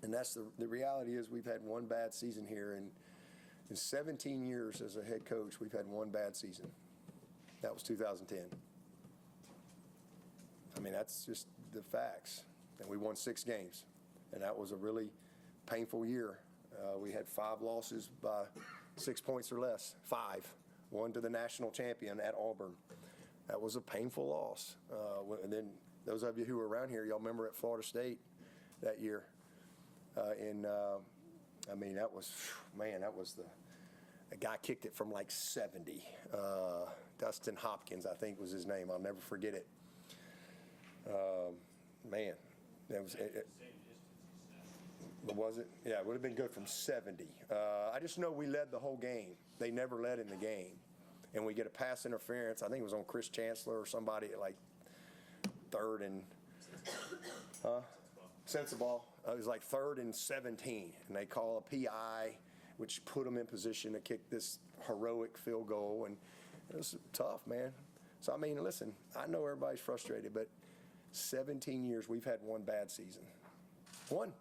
And that's the reality is we've had one bad season here. And in 17 years as a head coach, we've had one bad season. That was 2010. I mean, that's just the facts. And we won 6 games. And that was a really painful year. We had 5 losses by 6 points or less. 5. One to the national champion at Auburn. That was a painful loss. And then those of you who were around here, y'all remember at Florida State that year. I mean, that was, man, that was a guy kicked it from like 70. Dustin Hopkins, I think was his name. I'll never forget it. Man, that was it. Was it? Yeah, it would have been good from 70. I just know we led the whole game. They never led in the game. And we get a pass interference. I think it was on Chris Chancellor or somebody at like 3rd and Sensabaugh. It was like 3rd and 17. And they call a PI, which put them in position to kick this heroic field goal. And it was tough, man. So, I mean, listen, I know everybody's frustrated, but 17 years we've had one bad season. One.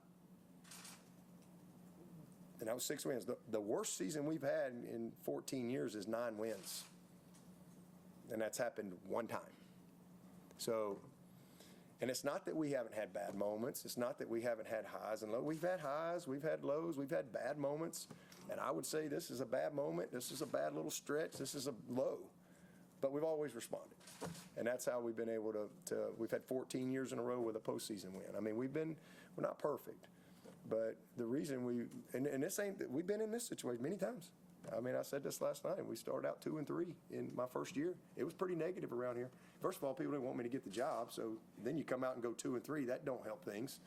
And that was 6 wins. The worst season we've had in 14 years is 9 wins. And that's happened one time. So, and it's not that we haven't had bad moments. It's not that we haven't had highs and lows. We've had highs, we've had lows, we've had bad moments. And I would say this is a bad moment. This is a bad little stretch. This is a low. But we've always responded. And that's how we've been able to we've had 14 years in a row with a postseason win. I mean, we're not perfect. But the reason and this ain't, we've been in this situation many times. I mean, I said this last night. We started out 2-3 in my first year. It was pretty negative around here. First of all, people didn't want me to get the job. So then you come out and go 2-3. That don't help things.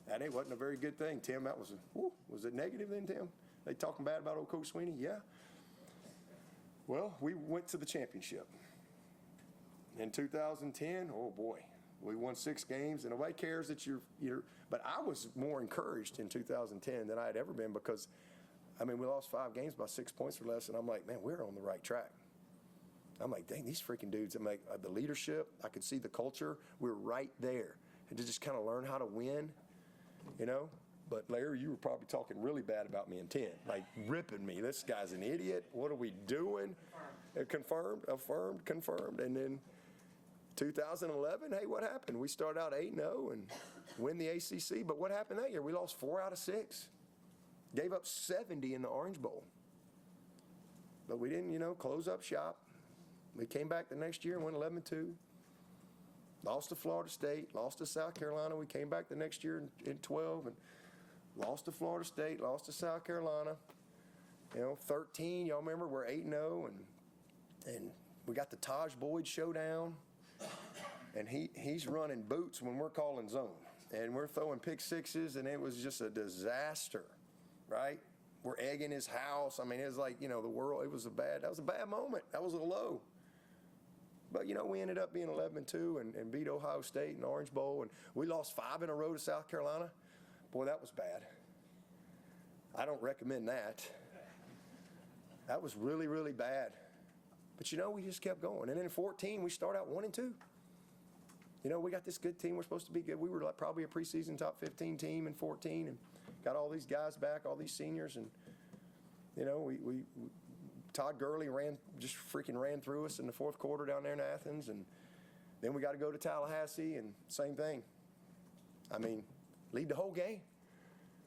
That wasn't a very good thing. Tim, that was, was it negative then, Tim? They talking bad about old Coach Swinney? Yeah. Well, we went to the championship. In 2010, oh boy. We won 6 games, and nobody cares that you're. But I was more encouraged in 2010 than I had ever been because, I mean, we lost 5 games by 6 points or less, and I'm like, man, we're on the right track. I'm like, dang, these freaking dudes. I'm like, the leadership, I could see the culture. We're right there, and to just kind of learn how to win, you know. But Larry, you were probably talking really bad about me in 10, like ripping me. This guy's an idiot. What are we doing? Confirmed, affirmed, confirmed, and then. 2011, hey, what happened? We started out 8-0 and win the ACC, but what happened that year? We lost 4 out of 6. Gave up 70 in the Orange Bowl. But we didn't, close up shop. We came back the next year and went 11-2. Lost to Florida State, lost to South Carolina. We came back the next year in 12 and lost to Florida State, lost to South Carolina. 13, y'all remember, we're 8-0 and we got the Taj Boyd showdown. And he's running boots when we're calling zone. And we're throwing pick sixes, and it was just a disaster, right? We're egging his house. I mean, it was like, the world, that was a bad moment. That was a low. But, we ended up being 11-2 and beat Ohio State in the Orange Bowl. And we lost 5 in a row to South Carolina. Boy, that was bad. I don't recommend that. That was really, really bad. But, we just kept going. And then in 14, we start out 1-2. We got this good team. We're supposed to be good. We were like probably a preseason top 15 team in 14 and got all these guys back, all these seniors. And, we Todd Gurley just freaking ran through us in the 4th quarter down there in Athens. And then we got to go to Tallahassee and same thing. I mean, lead the whole game.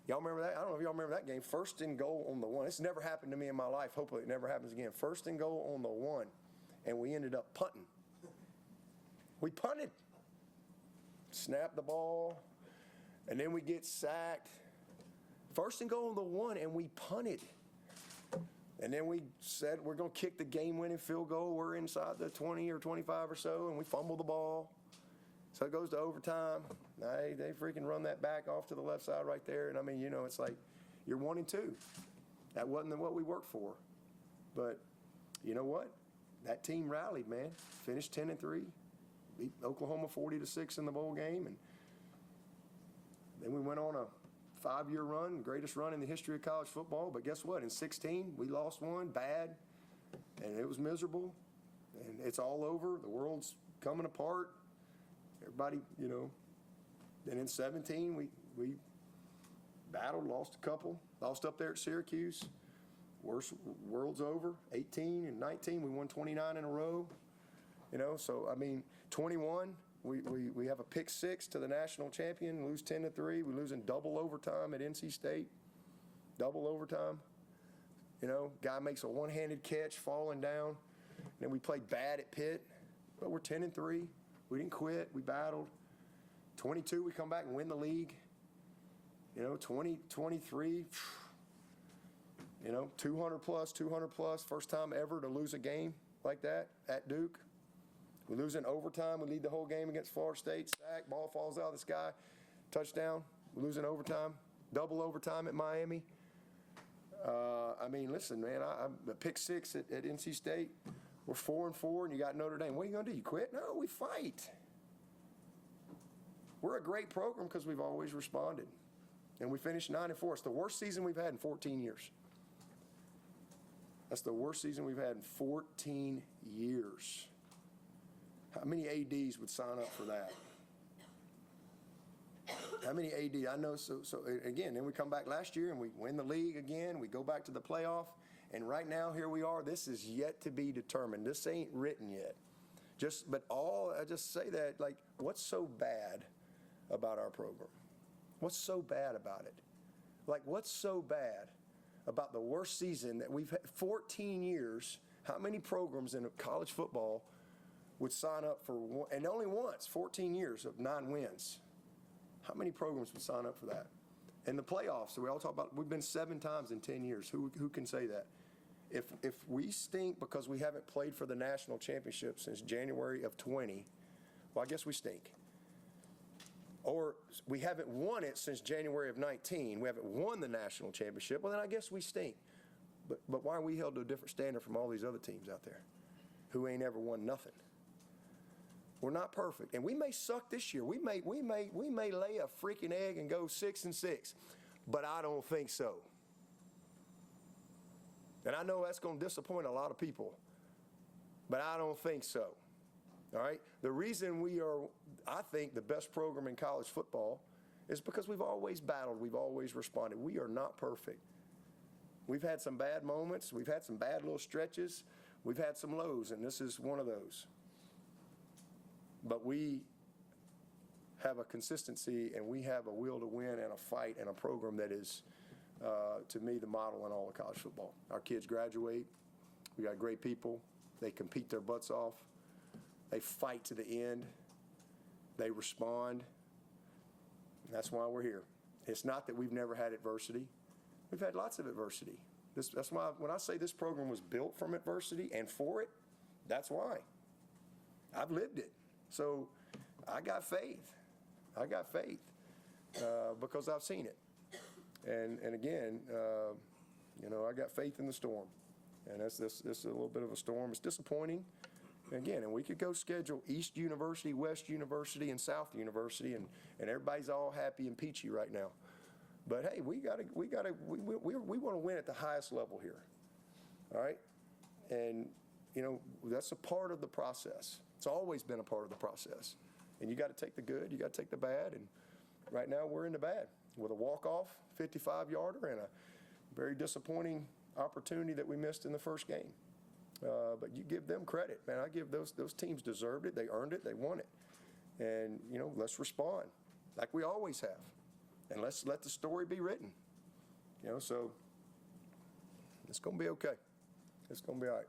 Y'all remember that? I don't know if y'all remember that game. 1st and goal on the 1. It's never happened to me in my life. Hopefully it never happens again. 1st and goal on the 1. And we ended up punting. We punted. Snapped the ball. And then we get sacked. 1st and goal on the 1, and we punted. And then we said we're going to kick the game-winning field goal. We're inside the 20 or 25 or so, and we fumble the ball. So it goes to overtime. They freaking run that back off to the left side right there. And, I mean, it's like you're 1-2. That wasn't what we worked for. But you know what? That team rallied, man. Finished 10-3. Beat Oklahoma 40-6 in the bowl game. And then we went on a 5-year run, greatest run in the history of college football. But guess what? In 16, we lost one, bad. And it was miserable. And it's all over. The world's coming apart. Everybody, Then in 17, we battled, lost a couple, lost up there at Syracuse. World's over, 18 and 19, we won 29 in a row. So, 21, we have a pick 6 to the national champion, lose 10-3. We lose in double overtime at NC State. Double overtime. Guy makes a one-handed catch falling down. Then we played bad at Pitt, but we're 10-3. We didn't quit. We battled. 22, we come back and win the league. 23, 200 plus, first time ever to lose a game like that at Duke. We lose in overtime. We lead the whole game against Florida State. Sack, ball falls out of the sky, touchdown. We lose in overtime, double overtime at Miami. Listen, man, I'm a pick 6 at NC State. We're 4-4, and you got Notre Dame. What are you going to do? You quit? No, we fight. We're a great program because we've always responded. And we finished 9-4. It's the worst season we've had in 14 years. That's the worst season we've had in 14 years. How many ADs would sign up for that? How many AD? I know. So again, then we come back last year and we win the league again. We go back to the playoff. And right now, here we are. This is yet to be determined. This ain't written yet. I just say that, like, what's so bad about our program? What's so bad about it? Like, what's so bad about the worst season that we've had 14 years? How many programs in college football would sign up for one, and only once, 14 years of 9 wins? How many programs would sign up for that? And the playoffs, so we all talk about, we've been 7 times in 10 years. Who can say that? If we stink because we haven't played for the national championship since January of 20, well, I guess we stink. Or we haven't won it since January of 19. We haven't won the national championship. Well, then I guess we stink. But why are we held to a different standard from all these other teams out there who ain't ever won nothing? We're not perfect, and we may suck this year. We may lay a freaking egg and go 6-6, but I don't think so. And I know that's going to disappoint a lot of people, but I don't think so. All right? The reason we are, I think, the best program in college football is because we've always battled. We've always responded. We are not perfect. We've had some bad moments. We've had some bad little stretches. We've had some lows, and this is one of those. But we have a consistency, and we have a will to win and a fight and a program that is, to me, the model in all of college football. Our kids graduate. We got great people. They compete their butts off. They fight to the end. They respond. That's why we're here. It's not that we've never had adversity. We've had lots of adversity. That's why when I say this program was built from adversity and for it, that's why. I've lived it. So I got faith. I got faith because I've seen it. And again, I got faith in the storm. And that's a little bit of a storm. It's disappointing. Again, and we could go schedule East University, West University, and South University, and everybody's all happy and peachy right now. But hey, we want to win at the highest level here. All right? And that's a part of the process. It's always been a part of the process. And you got to take the good, you got to take the bad, and right now we're in the bad with a walk-off 55-yarder and a very disappointing opportunity that we missed in the first game. But you give them credit, man. I give those teams deserved it. They earned it. They won it. And, let's respond like we always have. And let's let the story be written. So it's going to be okay. It's going to be all right.